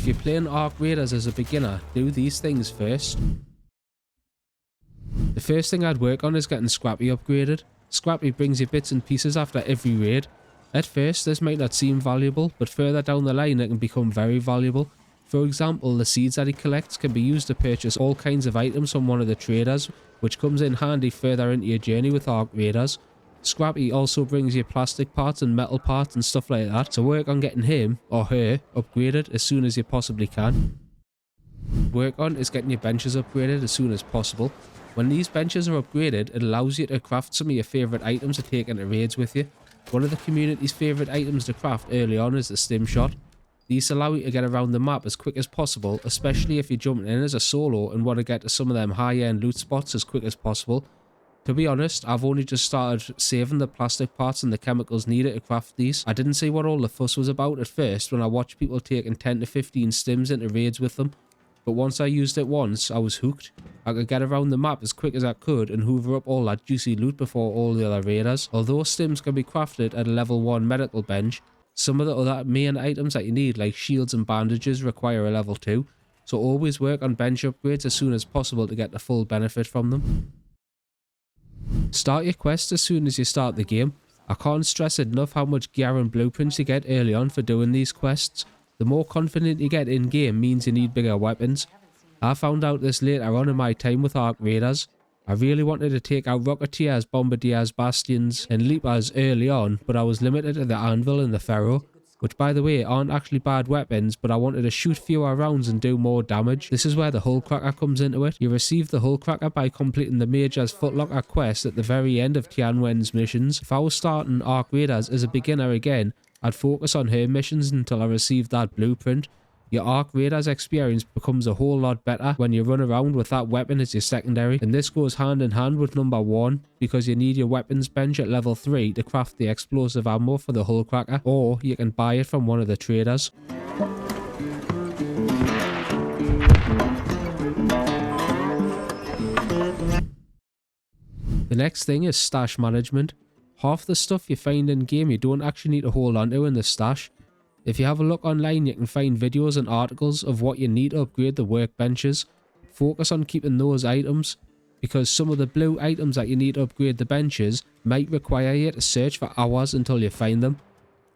If you're playing Arc Raiders as a beginner, do these things first. The first thing I'd work on is getting Scrappy upgraded. Scrappy brings you bits and pieces after every raid. At first this might not seem valuable, but further down the line it can become very valuable. For example, the seeds that he collects can be used to purchase all kinds of items from one of the traders, which comes in handy further into your journey with Arc Raiders. Scrappy also brings you plastic parts and metal parts and stuff like that, so work on getting him, or her, upgraded as soon as you possibly can. Work on is getting your benches upgraded as soon as possible. When these benches are upgraded, it allows you to craft some of your favourite items to take into raids with you. One of the community's favourite items to craft early on is the stim shot. These allow you to get around the map as quick as possible, especially if you're jumping in as a solo and want to get to some of them high-end loot spots as quick as possible. To be honest, I've only just started saving the plastic parts and the chemicals needed to craft these. I didn't see what all the fuss was about at first when I watched people taking 10 to 15 stims into raids with them. But once I used it once, I was hooked. I could get around the map as quick as I could and hoover up all that juicy loot before all the other raiders. Although stims can be crafted at a level 1 medical bench, some of the other main items that you need like shields and bandages require a level 2. So always work on bench upgrades as soon as possible to get the full benefit from them. Start your quest as soon as you start the game. I can't stress enough how much gear and blueprints you get early on for doing these quests. The more confident you get in game means you need bigger weapons. I found out this later on in my time with Arc Raiders. I really wanted to take out Rocketeers, Bombardiers, Bastions and Leapers early on, but I was limited to the Anvil and the Ferro, which by the way aren't actually bad weapons, but I wanted to shoot fewer rounds and do more damage. This is where the Hullcracker comes into it. You receive the Hullcracker by completing the Major's Footlocker quest at the very end of Tianwen's missions. If I was starting Arc Raiders as a beginner again, I'd focus on her missions until I received that blueprint. Your Arc Raiders experience becomes a whole lot better when you run around with that weapon as your secondary, and this goes hand in hand with number 1 because you need your weapons bench at level 3 to craft the explosive ammo for the Hullcracker, or you can buy it from one of the traders. The next thing is stash management. Half the stuff you find in game you don't actually need to hold on to in the stash. If you have a look online you can find videos and articles of what you need to upgrade the workbenches. Focus on keeping those items, because some of the blue items that you need to upgrade the benches might require you to search for hours until you find them.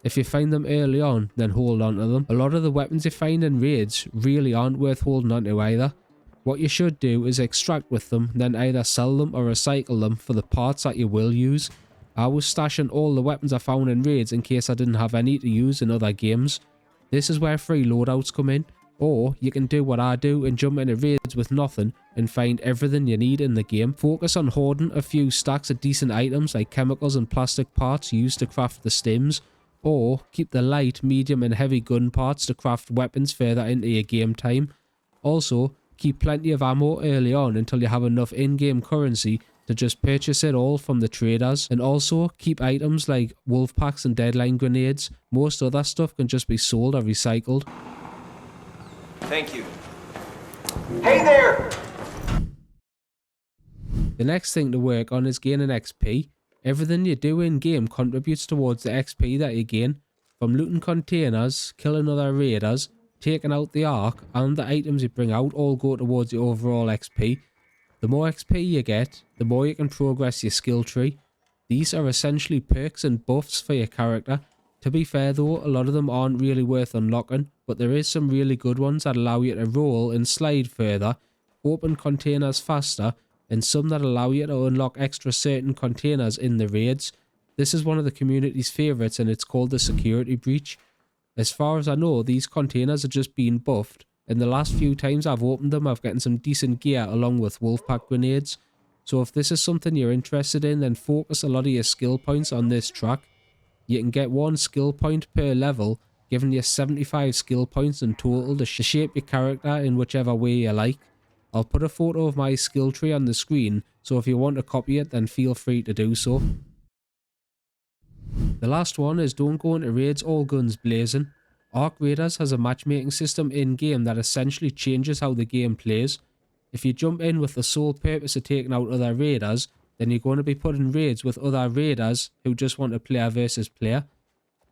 If you find them early on, then hold on to them. A lot of the weapons you find in raids really aren't worth holding on to either. What you should do is extract with them, then either sell them or recycle them for the parts that you will use. I was stashing all the weapons I found in raids in case I didn't have any to use in other games. This is where free loadouts come in, or you can do what I do and jump into raids with nothing and find everything you need in the game. Focus on hoarding a few stacks of decent items like chemicals and plastic parts used to craft the stims, or keep the light, medium and heavy gun parts to craft weapons further into your game time. Also, keep plenty of ammo early on until you have enough in-game currency to just purchase it all from the traders, and also keep items like wolf packs and deadline grenades. Most other stuff can just be sold or recycled. Thank you. Hey there! The next thing to work on is gaining XP. Everything you do in game contributes towards the XP that you gain. From looting containers, killing other raiders, taking out the Ark, and the items you bring out all go towards your overall XP. The more XP you get, the more you can progress your skill tree. These are essentially perks and buffs for your character. To be fair though, a lot of them aren't really worth unlocking, but there is some really good ones that allow you to roll and slide further, open containers faster, and some that allow you to unlock extra certain containers in the raids. This is one of the community's favourites and it's called the security breach. As far as I know, these containers are just being buffed. In the last few times I've opened them, I've gotten some decent gear along with wolfpack grenades. So if this is something you're interested in, then focus a lot of your skill points on this track. You can get 1 skill point per level, giving you 75 skill points in total to shape your character in whichever way you like. I'll put a photo of my skill tree on the screen, so if you want to copy it then feel free to do so. The last one is don't go into raids all guns blazing. Arc Raiders has a matchmaking system in-game that essentially changes how the game plays. If you jump in with the sole purpose of taking out other raiders, then you're going to be put in raids with other raiders who just want a player versus player.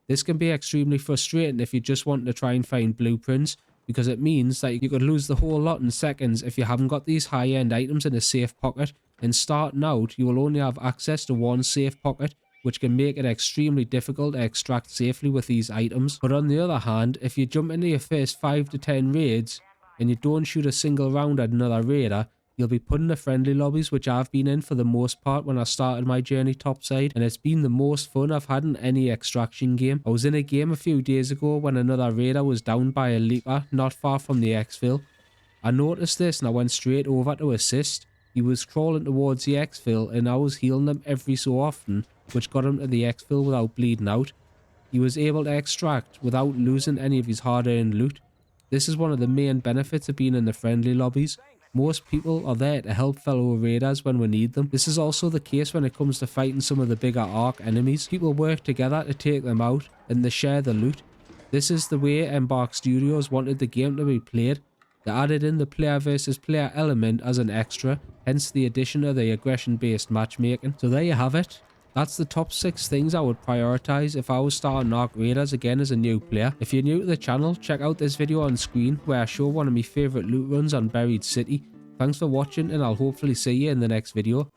This can be extremely frustrating if you just want to try and find blueprints, because it means that you could lose the whole lot in seconds if you haven't got these high-end items in a safe pocket, and starting out you will only have access to one safe pocket, which can make it extremely difficult to extract safely with these items. But on the other hand, if you jump into your first 5 to 10 raids and you don't shoot a single round at another raider, you'll be put in the friendly lobbies, which I've been in for the most part when I started my journey topside, and it's been the most fun I've had in any extraction game. I was in a game a few days ago when another raider was down by a leaper not far from the exfil. I noticed this and I went straight over to assist. He was crawling towards the exfil and I was healing him every so often, which got him to the exfil without bleeding out. He was able to extract without losing any of his hard-earned loot. This is one of the main benefits of being in the friendly lobbies. Most people are there to help fellow raiders when we need them. This is also the case when it comes to fighting some of the bigger arc enemies. People work together to take them out and they share the loot. This is the way Embark Studios wanted the game to be played. They added in the player versus player element as an extra, hence the addition of the aggression based matchmaking. So there you have it. That's the top 6 things I would prioritize if I was starting Arc Raiders again as a new player. If you're new to the channel, check out this video on screen where I show one of my favourite loot runs on Buried City. Thanks for watching and I'll hopefully see you in the next video.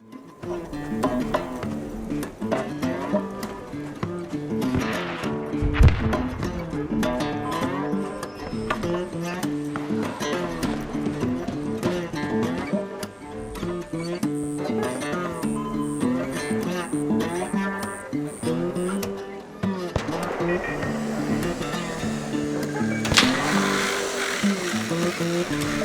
Thank you.